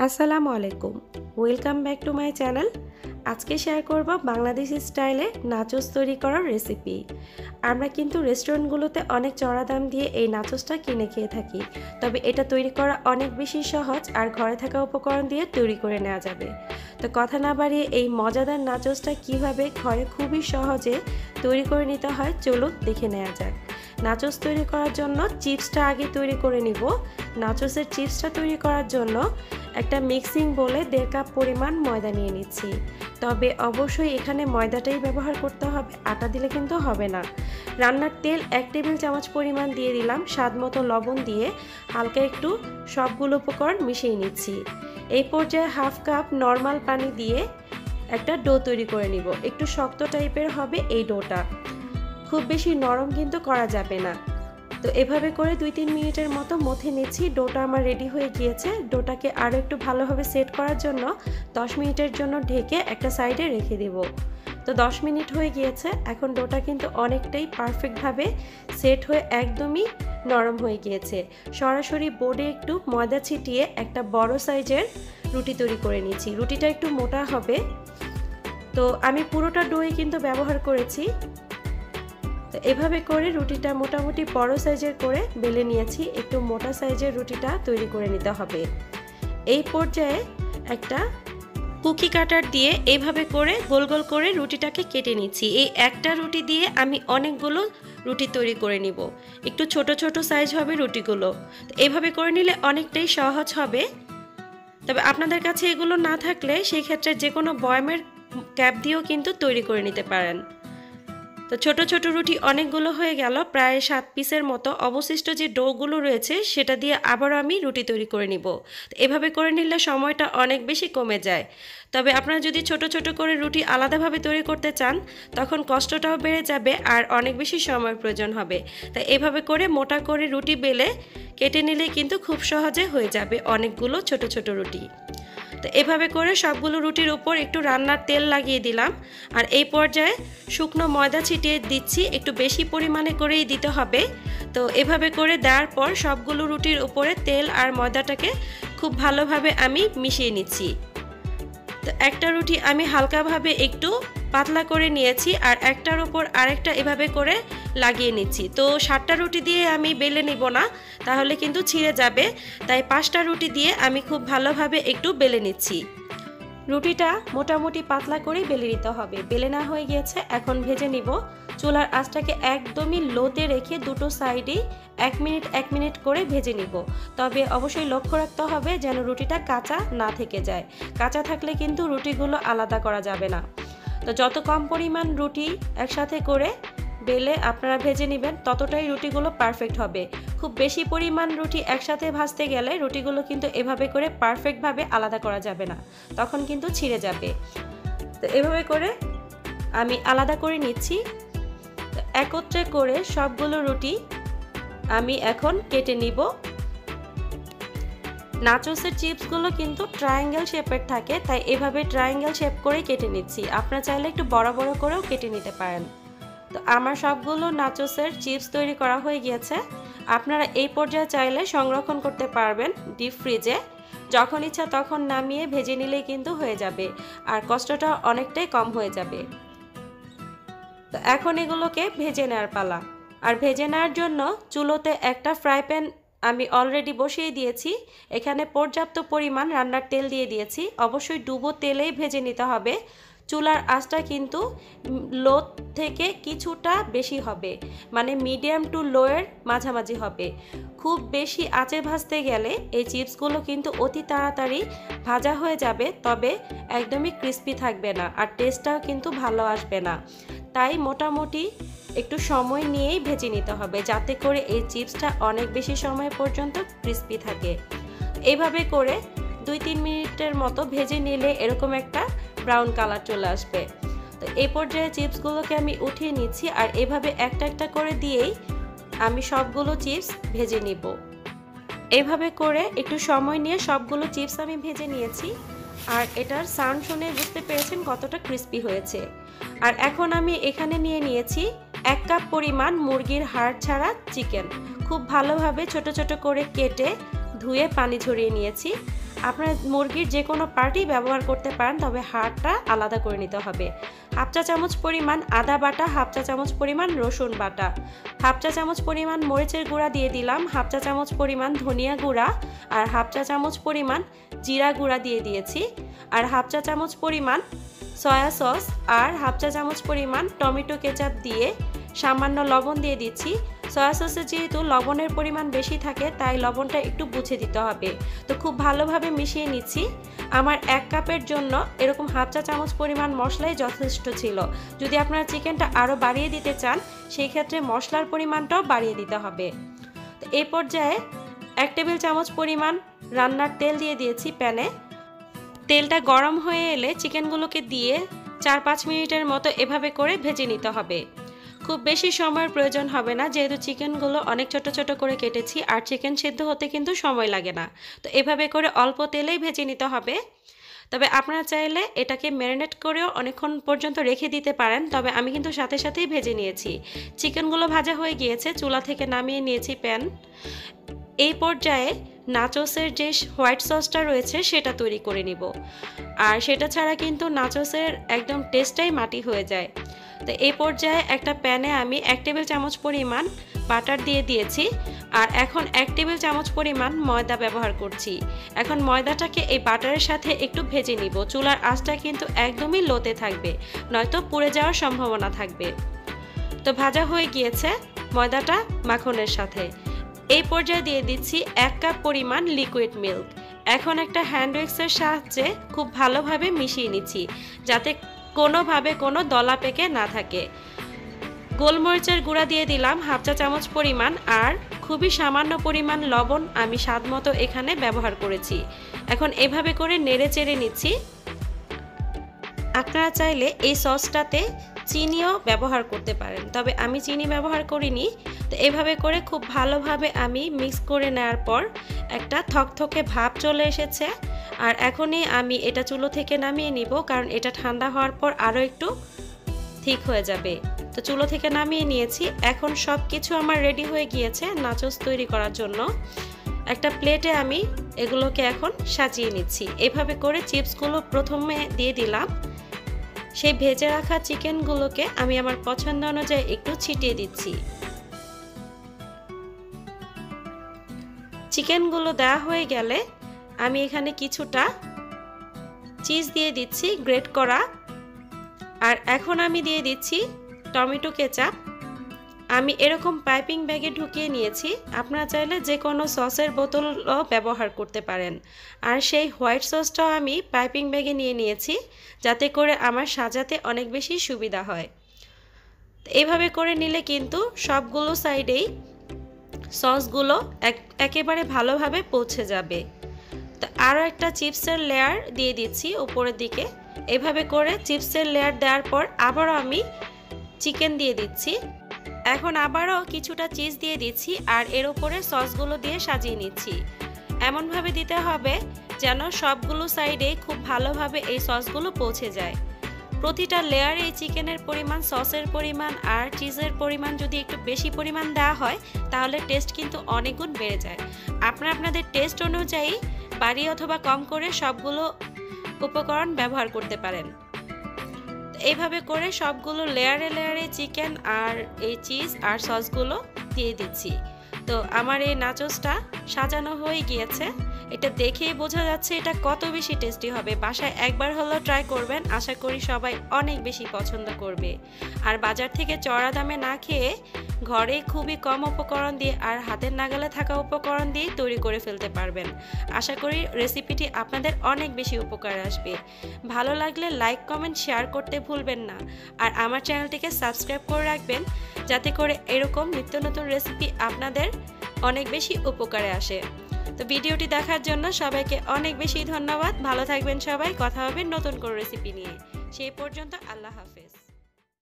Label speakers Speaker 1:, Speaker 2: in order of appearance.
Speaker 1: আসসালামু আলাইকুম, welcome back to my channel. আজকে শেয়ার করব বাংলাদেশি স্টাইলে নাচোস তৈরি করার রেসিপি। আমরা কিন্তু রেস্টুরেন্টগুলোতে অনেক চড়া দাম দিয়ে এই নাচোসটা কিনে খেয়ে থাকি, তবে এটা তৈরি করা অনেক বেশি সহজ আর ঘরে থাকা উপকরণ দিয়ে তৈরি করে নেওয়া যাবে। তো কথা না বাড়িয়ে এই মজাদার নাচোসটা কিভাবে ঘরে খুবই সহজে তৈরি করে নিতে হয় চলুন দেখে নেওয়া যাক। নাচোস তৈরি করার জন্য চিপসটা আগে তৈরি করে নিব। নাচোসের চিপসটা তৈরি করার জন্য একটা মিক্সিং বোলে 1.5 কাপ পরিমাণ ময়দা নিয়ে নিচ্ছি। তবে অবশ্যই এখানে ময়দাটাই ব্যবহার করতে হবে, আটা দিলে কিন্তু হবে না। রান্নার তেল 1 টেবিল চামচ পরিমাণ দিয়ে দিলাম, স্বাদ মতো লবণ দিয়ে হালকা একটু সবগুলো উপকরণ মিশিয়ে নিচ্ছি। এই পর্যায়ে 1/2 কাপ নর্মাল পানি দিয়ে একটা ডো তৈরি করে নিব। একটু শক্ত টাইপের হবে এই ডোটা, খুব বেশি নরম কিন্তু করা যাবে না। তো এভাবে করে 2-3 মিনিটের মতো মথে নিচ্ছি। ডোটা আমার রেডি হয়ে গিয়েছে। ডোটাকে আরও একটু ভালোভাবে সেট করার জন্য 10 মিনিটের জন্য ঢেকে একটা সাইডে রেখে দেব। তো 10 মিনিট হয়ে গিয়েছে। এখন ডোটা কিন্তু অনেকটাই পারফেক্টভাবে সেট হয়ে একদমই নরম হয়ে গিয়েছে। সরাসরি বোর্ডে একটু ময়দা ছিটিয়ে একটা বড় সাইজের রুটি তৈরি করে নিচ্ছি। রুটিটা একটু মোটা হবে, তো আমি পুরোটা ডোই কিন্তু ব্যবহার করেছি। তো এভাবে করে রুটিটা মোটামুটি বড় সাইজের করে বেলে নিয়েছি। একটু মোটা সাইজের রুটিটা তৈরি করে নিতে হবে। এই পর্যায়ে একটা কুকি কাটার দিয়ে এইভাবে করে গোল গোল করে রুটিটাকে কেটে নিচ্ছি। এই একটা রুটি দিয়ে আমি অনেকগুলো রুটি তৈরি করে নিব। একটু ছোট ছোট সাইজ হবে রুটিগুলো। তো এইভাবে করে নিলে অনেকটাই সহজ হবে। তবে আপনাদের কাছে এগুলো না থাকলে সেই ক্ষেত্রে যে কোনো বয়ামের ক্যাপ দিয়েও কিন্তু তৈরি করে নিতে পারেন। তো ছোট ছোট রুটি অনেকগুলো হয়ে গেল, প্রায় 7 পিসের মতো। অবশিষ্ট যে ডোগুলো রয়েছে সেটা দিয়ে আবারও আমি রুটি তৈরি করে নিব। তো এভাবে করে নিলে সময়টা অনেক বেশি কমে যায়। তবে আপনারা যদি ছোট ছোট করে রুটি আলাদাভাবে তৈরি করতে চান তখন কষ্টটাও বেড়ে যাবে আর অনেক বেশি সময়ের প্রয়োজন হবে। তাই এভাবে করে মোটা করে রুটি বেলে কেটে নিলে কিন্তু খুব সহজে হয়ে যাবে অনেকগুলো ছোট ছোট রুটি। তো এভাবে করে সবগুলো রুটির উপর একটু রান্নার তেল লাগিয়ে দিলাম। আর এই পর্যায়ে শুকনো ময়দা ছিটিয়ে দিচ্ছি, একটু বেশি পরিমাণে করেই দিতে হবে। তো এভাবে করে দেওয়ার পর সবগুলো রুটির উপরে তেল আর ময়দাটাকে খুব ভালোভাবে আমি মিশিয়ে নিচ্ছি। তো একটা রুটি আমি হালকাভাবে একটু পাতলা করে নিয়েছি আর একটার উপর আরেকটা এভাবে করে লাগিয়ে নিচ্ছি। তো 7টা রুটি দিয়ে আমি বেলে নিব না, তাহলে কিন্তু ছিঁড়ে যাবে। তাই 5টা রুটি দিয়ে আমি খুব ভালোভাবে একটু বেলে নিচ্ছি। রুটিটা মোটামুটি পাতলা করেই বেলে নিতে হবে। বেলে না হয়ে গিয়েছে, এখন ভেজে নিব। চুলার আঁচটাকে একদমই লোতে রেখে দুটো সাইডেই 1 মিনিট 1 মিনিট করে ভেজে নিব। তবে অবশ্যই লক্ষ্য রাখতে হবে যেন রুটিটা কাঁচা না থেকে যায়। কাঁচা থাকলে কিন্তু রুটিগুলো আলাদা করা যাবে না। তো যত কম পরিমাণ রুটি একসাথে করে বেলে আপনারা ভেজে নেবেন ততটাই রুটিগুলো পারফেক্ট হবে। খুব বেশি পরিমাণ রুটি একসাথে ভাজতে গেলে রুটিগুলো কিন্তু এভাবে করে পারফেক্টভাবে আলাদা করা যাবে না, তখন কিন্তু ছিঁড়ে যাবে। তো এভাবে করে আমি আলাদা করে নিচ্ছি। একত্রে করে সবগুলো রুটি আমি এখন কেটে নিব। নাচোসের চিপসগুলো কিন্তু ট্রায়াঙ্গেল শেপের থাকে, তাই এভাবে ট্রায়াঙ্গেল শেপ করে কেটে নিচ্ছি। আপনারা চাইলে একটু বড় বড় করেও কেটে নিতে পারেন। তো আমার সবগুলো নাচোসের চিপস তৈরি করা হয়ে গিয়েছে। আপনারা এই পর্যায়ে চাইলে সংরক্ষণ করতে পারবেন ডিপ ফ্রিজে। যখন ইচ্ছা তখন নামিয়ে ভেজে নিলেই কিন্তু হয়ে যাবে আর কষ্টটা অনেকটাই কম হয়ে যাবে। তো এখন এগুলোকে ভেজে নেওয়ার পালা। আর ভেজে নেওয়ার জন্য চুলোতে একটা ফ্রাই প্যান আমি অলরেডি বসিয়ে দিয়েছি। এখানে পর্যাপ্ত পরিমাণ রান্নার তেল দিয়ে দিয়েছি। অবশ্যই ডুবো তেলেই ভেজে নিতে হবে। চুলার আঁচটা কিন্তু লো থেকে কিছুটা বেশি হবে, মানে মিডিয়াম টু লোয়ের মাঝামাঝি হবে। খুব বেশি আঁচে ভাজতে গেলে এই চিপসগুলো কিন্তু অতি তাড়াতাড়ি ভাজা হয়ে যাবে, তবে একদমই ক্রিস্পি থাকবে না আর টেস্টটাও কিন্তু ভালো আসবে না। তাই মোটামুটি একটু সময় নিয়েই ভেজে নিতে হবে যাতে করে এই চিপসটা অনেক বেশি সময় পর্যন্ত ক্রিস্পি থাকে। এইভাবে করে 2-3 মিনিটের মতো ভেজে নিলে এরকম একটা ব্রাউন কালার চলে আসবে। তো এই পর্যায়ে চিপসগুলোকে আমি উঠিয়ে নিচ্ছি আর এভাবে একটা একটা করে দিয়েই আমি সবগুলো চিপস ভেজে নিব। এইভাবে করে একটু সময় নিয়ে সবগুলো চিপস আমি ভেজে নিয়েছি আর এটার সাউন্ড শুনে বুঝতে পেরেছেন কতটা ক্রিস্পি হয়েছে। আর এখন আমি এখানে নিয়ে নিয়েছি 1 কাপ পরিমাণ মুরগির হাড় ছাড়া চিকেন। খুব ভালোভাবে ছোট ছোট করে কেটে ধুয়ে পানি ঝরিয়ে নিয়েছি। আপনারা মুরগির যে কোনো পার্টই ব্যবহার করতে পারেন, তবে হাড়টা আলাদা করে নিতে হবে। হাফ চা চামচ পরিমাণ আদা বাটা, হাফ চা চামচ পরিমাণ রসুন বাটা, হাফ চা চামচ পরিমাণ মরিচের গুঁড়া দিয়ে দিলাম, হাফ চা চামচ পরিমাণ ধনিয়া গুঁড়া আর হাফ চা চামচ পরিমাণ জিরা গুঁড়া দিয়ে দিয়েছি, আর হাফ চা চামচ পরিমাণ সয়া সস আর হাফ চা চামচ পরিমাণ টমেটো কেচাপ দিয়ে সামান্য লবণ দিয়ে দিচ্ছি। সয়া সসে যেহেতু লবণের পরিমাণ বেশি থাকে তাই লবণটা একটু বুঝে দিতে হবে। তো খুব ভালোভাবে মিশিয়ে নিচ্ছি। আমার 1 কাপের জন্য এরকম হাফ চা চামচ পরিমাণ মশলাই যথেষ্ট ছিল। যদি আপনারা চিকেনটা আরও বাড়িয়ে দিতে চান সেই ক্ষেত্রে মশলার পরিমাণটাও বাড়িয়ে দিতে হবে। তো এই পর্যায়ে 1 টেবিল চামচ পরিমাণ রান্নার তেল দিয়ে দিয়েছি প্যানে। তেলটা গরম হয়ে এলে চিকেনগুলোকে দিয়ে 4-5 মিনিটের মতো এভাবে করে ভেজে নিতে হবে। খুব বেশি সময়ের প্রয়োজন হবে না, যেহেতু চিকেনগুলো অনেক ছোট ছোট করে কেটেছি আর চিকেন সিদ্ধ হতে কিন্তু সময় লাগে না। তো এভাবে করে অল্প তেলেই ভেজে নিতে হবে। তবে আপনারা চাইলে এটাকে ম্যারিনেট করেও অনেকক্ষণ পর্যন্ত রেখে দিতে পারেন, তবে আমি কিন্তু সাথে সাথেই ভেজে নিয়েছি। চিকেনগুলো ভাজা হয়ে গিয়েছে, চুলা থেকে নামিয়ে নিয়েছি প্যান। এই পর্যায়ে নাচোসের যে হোয়াইট সসটা রয়েছে সেটা তৈরি করে নিব, আর সেটা ছাড়া কিন্তু নাচোসের একদম টেস্টটাই মাটি হয়ে যায়। তো এই পর্যায়ে একটা প্যানে আমি 1 টেবিল চামচ পরিমাণ বাটার দিয়ে দিয়েছি, আর এখন 1 টেবিল চামচ পরিমাণ ময়দা ব্যবহার করছি। এখন ময়দাটাকে এই বাটারের সাথে একটু ভেজে নিব। চুলার আঁচটা কিন্তু একদমই লোতে থাকবে, নয়তো পুড়ে যাওয়ার সম্ভাবনা থাকবে। তো ভাজা হয়ে গিয়েছে ময়দাটা মাখনের সাথে। এই পর্যায়ে দিয়ে দিচ্ছি 1 কাপ পরিমাণ লিকুইড মিল্ক। এখন একটা হ্যান্ড উইক্সের সাহায্যে খুব ভালোভাবে মিশিয়ে নিচ্ছি, যাতে কোনোভাবে কোনো দলা পেকে না থাকে। গোলমরিচের গুঁড়া দিয়ে দিলাম হাফ চা চামচ পরিমাণ, আর খুবই সামান্য পরিমাণ লবণ আমি স্বাদ মতো এখানে ব্যবহার করেছি। এখন এভাবে করে নেড়ে চেড়ে নিচ্ছি। আপনারা চাইলে এই সসটাতে চিনিও ব্যবহার করতে পারেন, তবে আমি চিনি ব্যবহার করিনি। তো এভাবে করে খুব ভালোভাবে আমি মিক্স করে নেওয়ার পর একটা থকথকে ভাব চলে এসেছে, আর এখনই আমি এটা চুলো থেকে নামিয়ে নিব, কারণ এটা ঠান্ডা হওয়ার পর আরও একটু ঠিক হয়ে যাবে। তো চুলো থেকে নামিয়ে নিয়েছি। এখন সব কিছু আমার রেডি হয়ে গিয়েছে নাচোস তৈরি করার জন্য। একটা প্লেটে আমি এগুলোকে এখন সাজিয়ে নিচ্ছি। এভাবে করে চিপসগুলো প্রথমে দিয়ে দিলাম। সেই ভেজে রাখা চিকেনগুলোকে আমি আমার পছন্দ অনুযায়ী একটু ছিটিয়ে দিচ্ছি। চিকেনগুলো দেওয়া হয়ে গেলে আমি এখানে কিছুটা চিজ দিয়ে দিচ্ছি গ্রেট করা, আর এখন আমি দিয়ে দিচ্ছি টমেটো কেচাপ। আমি এরকম পাইপিং ব্যাগে ঢুকিয়ে নিয়েছি। আপনারা চাইলে যে কোনো সসের বোতলও ব্যবহার করতে পারেন। আর সেই হোয়াইট সসটাও আমি পাইপিং ব্যাগে নিয়ে নিয়েছি, যাতে করে আমার সাজাতে অনেক বেশি সুবিধা হয়। এইভাবে করে নিলে কিন্তু সবগুলো সাইডেই সসগুলো একেবারে ভালোভাবে পৌঁছে যাবে। তো আরও একটা চিপসের লেয়ার দিয়ে দিচ্ছি উপরের দিকে। এভাবে করে চিপসের লেয়ার দেওয়ার পর আবারও আমি চিকেন দিয়ে দিচ্ছি। এখন আবারও কিছুটা চিজ দিয়ে দিচ্ছি, আর এর উপরে সসগুলো দিয়ে সাজিয়ে নিচ্ছি। এমনভাবে দিতে হবে যেন সবগুলো সাইডে খুব ভালোভাবে এই সসগুলো পৌঁছে যায়। প্রতিটা লেয়ারে এই চিকেনের পরিমাণ, সসের পরিমাণ আর চিজের পরিমাণ যদি একটু বেশি পরিমাণ দেওয়া হয় তাহলে টেস্ট কিন্তু অনেক গুণ বেড়ে যায়। আপনারা আপনাদের টেস্ট অনুযায়ী বাড়িয়ে অথবা কম করে সবগুলো উপকরণ ব্যবহার করতে পারেন। এইভাবে করে সবগুলো লেয়ারে লেয়ারে চিকেন আর এই চিজ আর সসগুলো দিয়ে দিচ্ছি। তো আমার এই নাচোসটা সাজানো হয়ে গিয়েছে। এটা দেখেই বোঝা যাচ্ছে এটা কত বেশি টেস্টি হবে। বাসায় একবার হলেও ট্রাই করবেন, আশা করি সবাই অনেক বেশি পছন্দ করবে। আর বাজার থেকে চড়া দামে না খেয়ে ঘরে খুবই কম উপকরণ দিয়ে আর হাতের নাগালে থাকা উপকরণ দিয়ে তৈরি করে ফেলতে পারবেন। আশা করি রেসিপিটি আপনাদের অনেক বেশি উপকার আসবে। ভালো লাগলে লাইক, কমেন্ট, শেয়ার করতে ভুলবেন না। আর আমার চ্যানেলটিকে সাবস্ক্রাইব করে রাখবেন, যাতে করে এরকম নিত্য নতুন রেসিপি আপনাদের অনেক বেশি উপকারে আসে। তো ভিডিওটি দেখার জন্য সবাইকে অনেক বেশি ধন্যবাদ। ভালো থাকবেন সবাই। কথা হবে নতুন কোনো রেসিপি নিয়ে। সেই পর্যন্ত আল্লাহ হাফেজ।